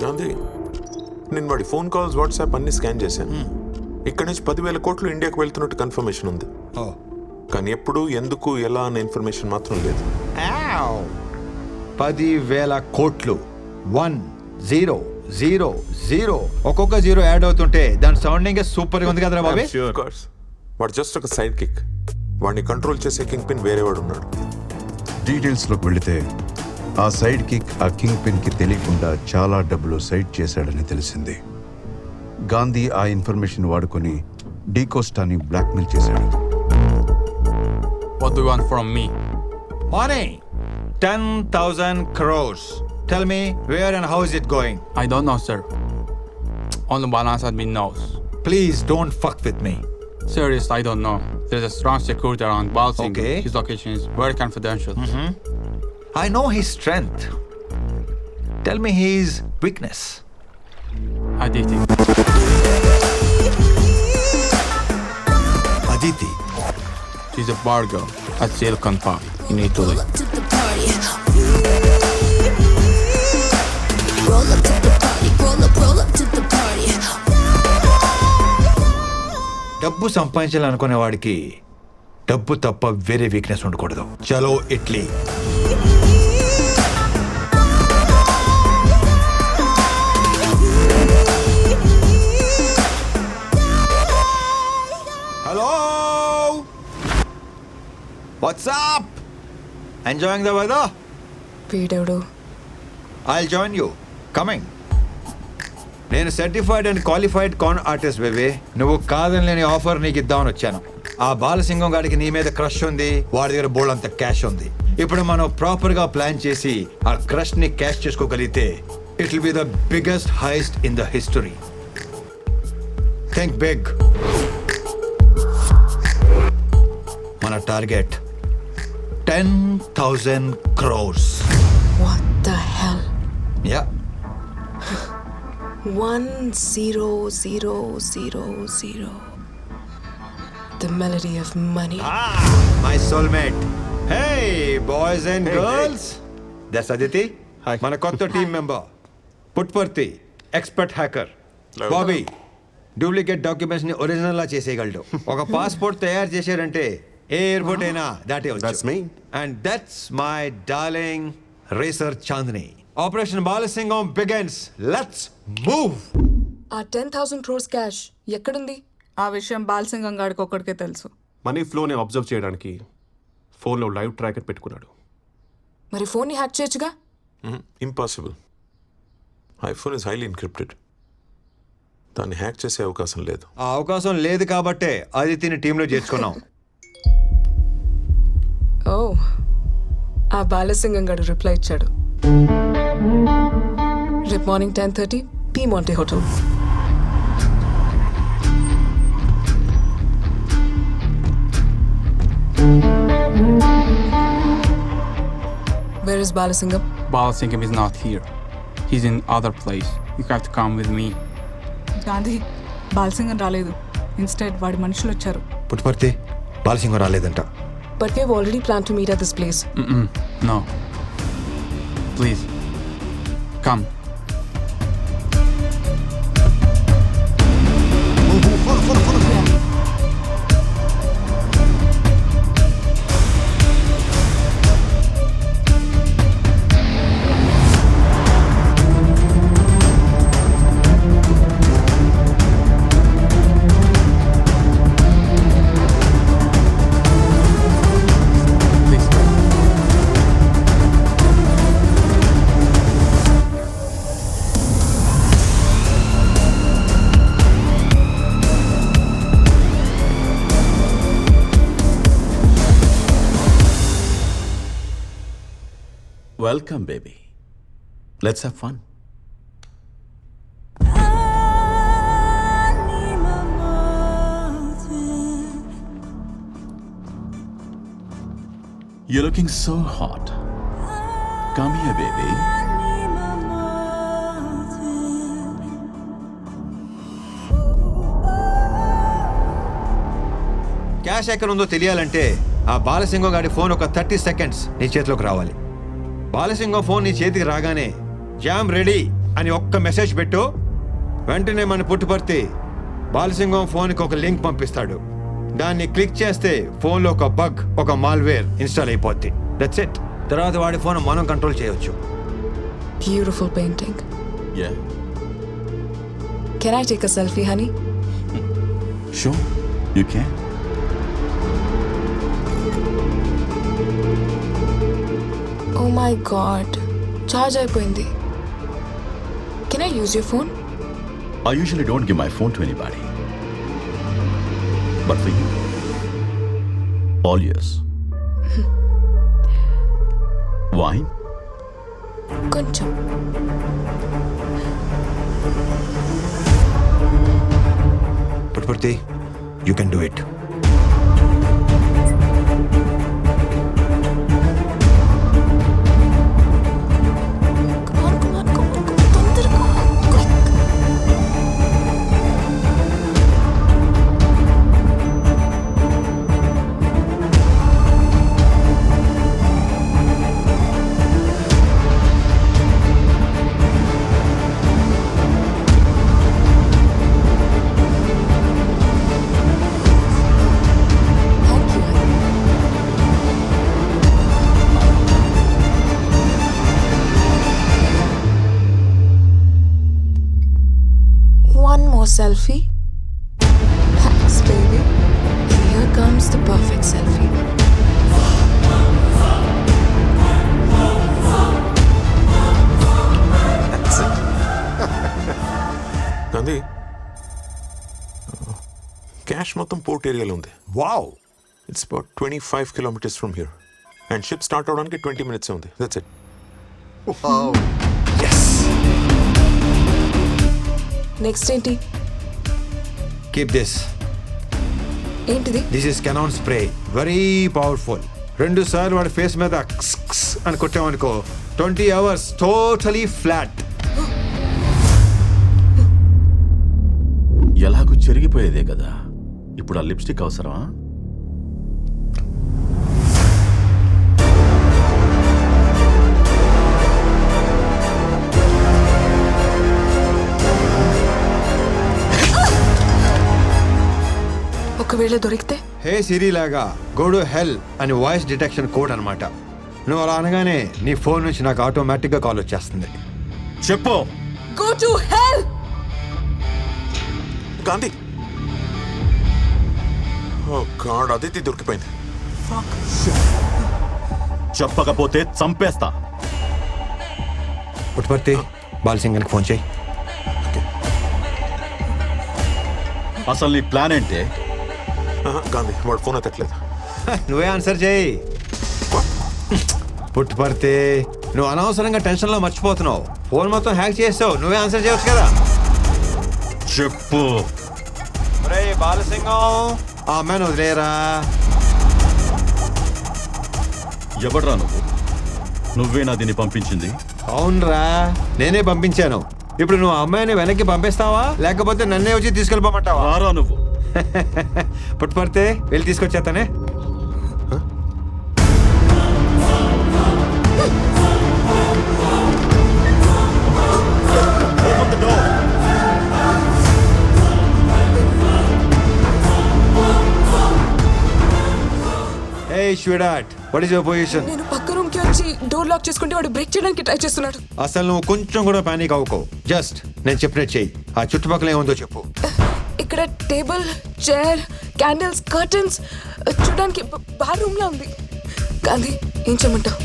గాంధీ, నేను వాడి phone calls, WhatsApp అన్ని స్కాన్ చేశాను. ఇక్కడ నుంచి 10,000 కోట్లు ఇండియాకు వెళ్తున్నట్టు కన్ఫర్మేషన్ ఉంది. కానీ ఎప్పుడు, ఎందుకు, ఎలా అనే ఇన్ఫర్మేషన్ మాత్రం లేదు. 10,000 కోట్లు 1000 ఒక్కొక్క జీరో యాడ్ అవుతుంటే దాని సౌండింగ్ సూపర్ గా ఉంది కదరా బాబే. వాడు జస్ట్ ఒక సైడ్ కిక్. వాడిని కంట్రోల్ చేసే కింగ్ పిన్ వేరే వాడు ఉన్నాడు. డీటెయిల్స్లోకి వెళితే ఆ సైడ్ కిక్ ఆ కింగ్ పిన్కి తెలియకుండా చాలా డబ్బులు సైడ్ చేశాడని తెలిసింది. గాంధీ ఆ ఇన్ఫర్మేషన్ వాడుకొని డీకోస్టాని బ్లాక్మెయిల్ చేశాడు. What do you want from me? Money 10,000 crores. Tell me where and how is it going? I don't know, sir. Only Balance admin knows. Please don't fuck with me. Serious, I don't know. There's a strong security around Balsing. Okay. His location is very confidential. I know his strength. Tell me his weakness. Aditi. Aditi. She's a bar girl at Silicon Park in Italy. Roll up to the party, roll up to the party. డబ్బు సంపాదించాలనుకునే వాడికి డబ్బు తప్ప వేరే weakness ఉండకూడదు. చలో idli. Hello, what's up? Enjoying the weather? వీడెవడు? I'll join you. Coming. నేను certified and qualified con artist baby. నువ్వు కాదని లేని ఆఫర్ నీకు ఇద్దామని వచ్చాను. ఆ బాలసింగం గాడికి నీ మీద క్రష్ ఉంది, వాడి దగ్గర బోల్డ్ అంత క్యాష్ ఉంది. ఇప్పుడు మనం ప్రాపర్ గా ప్లాన్ చేసి ఆ క్రష్ ని క్యాష్ చేసుకోగలిగితే it will be the biggest heist in the history. Think big. మన target 10,000 crores. What the hell? Yeah. 10,000. The melody of money. My soulmate. Hey, boys and girls. That's Aditi. Hi. మన కొత్త team member Puttaparthi, expert hacker. Bobby duplicate documents ని original లా చేసేయగలడు. ఒక passport తయారు చేశారంటే ఏ airport అయినా దాటే. That's me. And that's my darling racer Chandni. Operation Balasingam begins. Let's move. ఆ 10,000 crores క్యాష్ ఎక్కడుంది? ఆ విషయం బాలసింగం గాడికి ఒక్కడికే తెలుసు. మనీ ఫ్లోని అబ్జర్వ్ చేయడానికి ఫోన్లో లైవ్ ట్రాకర్ పెట్టుకున్నాడు. మరి ఫోన్ని హ్యాక్ చేయొచ్చుగా? Impossible. IPhone is highly encrypted. దాన్ని హ్యాక్ చేసే అవకాశం లేదు. ఆ అవకాశం లేదు కాబట్టే ఆదిత్యని టీంలో చేర్చుకున్నాం. ఓ, ఆ బాలసింగం గారు రిప్లై ఇచ్చాడు. రేపు morning 10:30 P Monte hotel. Where is Balasingam? Balsingam is not here. He's in other place. You have to come with me. Gandhi, Balasingam రాలేదు. ఇన్స్టెడ్ వాడి మనుషులు వచ్చారు. పుట్పర్తి బాలసింగం రాలేదంట. But we have already planned to meet at this place. No. Please. Come. Please. Welcome, baby. Let's have fun. You're looking so hot. Come here, baby. Cash ఎక్కడ ఉందో తెలియాలంటే ఆ బాలసింగం గాడి ఫోన్ ఒక 30 seconds నీ చేతిలోకి రావాలి. బాలసింగం ఫోన్ నీ చేతికి రాగానే జామ్ రెడీ అని ఒక్క మెసేజ్ పెట్టు, వెంటనే మన పుట్టుపర్తి బాలసింగం ఫోన్కి ఒక లింక్ పంపిస్తాడు. దాన్ని క్లిక్ చేస్తే ఫోన్లో ఒక బగ్, ఒక మాల్వేర్ ఇన్స్టాల్ అయిపోద్ది. That's it. తర్వాత వాడి ఫోన్ మనం కంట్రోల్ చేయొచ్చు. Beautiful painting. Yeah. Can I take a selfie honey? Sure, you can. Oh my God, charge అయిపోయింది. Can I use your phone? I usually don't give my phone to anybody. But for you, all yours. Wine? కొంచెం. Puttaparthi, you can do it. తొందరగా. Thank you, honey. One more selfie. Thanks, baby. Here comes the perfect selfie. That's it. Gandhi, cash మొత్తం పోర్ట్ ఏరియాలో ఉంది. Wow. It's about 25 kilometers from here. And ship start అవడానికి 20 minutes ఉంది. That's it. Next ఏంటి? Keep this. ఏంటిది? This is cannon spray, very powerful. 2 సార్లు వాడి ఫేస్ మీద క్స్ క్స్ అని కొట్టామనుకో, 20 hours టోటలీ ఫ్లాట్. ఎలాగూ చెరిగిపోయేదే కదా, ఇప్పుడు ఆ లిప్స్టిక్ అవసరమా? ఒకవేళ దొరికితే? హే సిరి లాగా గో టు హెల్ అని వాయిస్ డిటెక్షన్ కోడ్ అనమాట. నువ్వు అలా అనగానే నీ ఫోన్ నుంచి నాకు ఆటోమేటిక్గా కాల్ వచ్చేస్తుంది. చెప్పు. Go to hell! Gandhi, oh God, Aditi దొరికిపోయింది. చెప్పకపోతే చంపేస్తా. పుట్టుపర్తి, బాలసింగన్కి ఫోన్ చేయి. అసలు నీ ప్లాన్ ఏంటే? గాంధీ, వాడు ఫోన్ ఎత్తట్లేదు. నువ్వే ఆన్సర్ చేయి. పుట్టుపర్తి, నువ్వు అనవసరంగా టెన్షన్లో మర్చిపోతున్నావు. ఫోన్ మొత్తం హ్యాక్ చేస్తావు, నువ్వే ఆన్సర్ చేయవచ్చు కదా. చెప్పు. రే బాలసింగం, ఆ అమ్మాయిని వదిలేరా. ఎవడ్రా నువ్వు? నువ్వేనా దీన్ని పంపించింది? అవునరా, నేనే పంపించాను. ఇప్పుడు నువ్వు ఆ అమ్మాయిని వెనక్కి పంపిస్తావా, లేకపోతే నన్నే వచ్చి తీసుకెళ్ళిపోమంటావా? రారా నువ్వు. పుట్టుపడితే వెళ్ళి తీసుకొచ్చేస్తానే. Hey, sweetheart, what is your position? నేను పక్క రూమ్ కి వచ్చి డోర్ లాక్ చేసుకుంటే వాడు బ్రేక్ చేయడానికి ట్రై చేస్తున్నాడు. అసలు నువ్వు కొంచెం కూడా పానిక్ అవ్వకో. జస్ట్ నేను చెప్పినట్టు చెయ్యి. ఆ చుట్టుపక్కల ఏముందో చెప్పు. ఇక్కడ టేబుల్, చైర్, క్యాండిల్స్, కర్టన్స్ చూడడానికి బార్ రూమ్ లా ఉంది. గాంధీ, ఏం చేయమంటావు?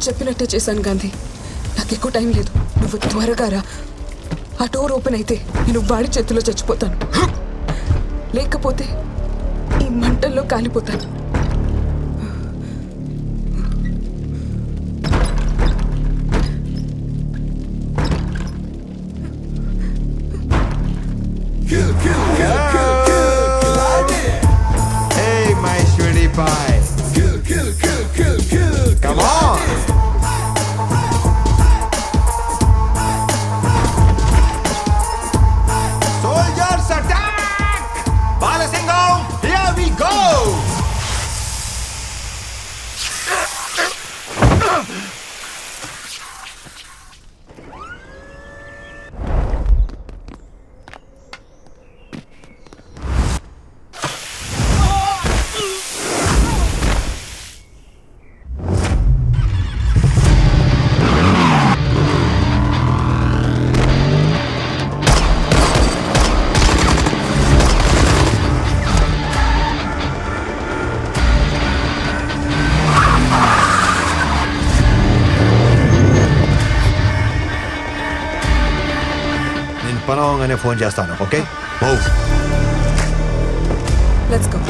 చెప్పినట్టే చేశాను గాంధీ. నాకు ఎక్కువ టైం లేదు. నువ్వు త్వరగా రా. ఆ డోర్ ఓపెన్ అయితే నేను వాడి చేతిలో చచ్చిపోతాను, లేకపోతే ఈ మంటల్లో కాలిపోతాను. certified. Come on. Soldiers attack! Balasingam, here we go! నేను పనవగానే ఫోన్ చేస్తాను, ఓకే? మూవ్. Let's go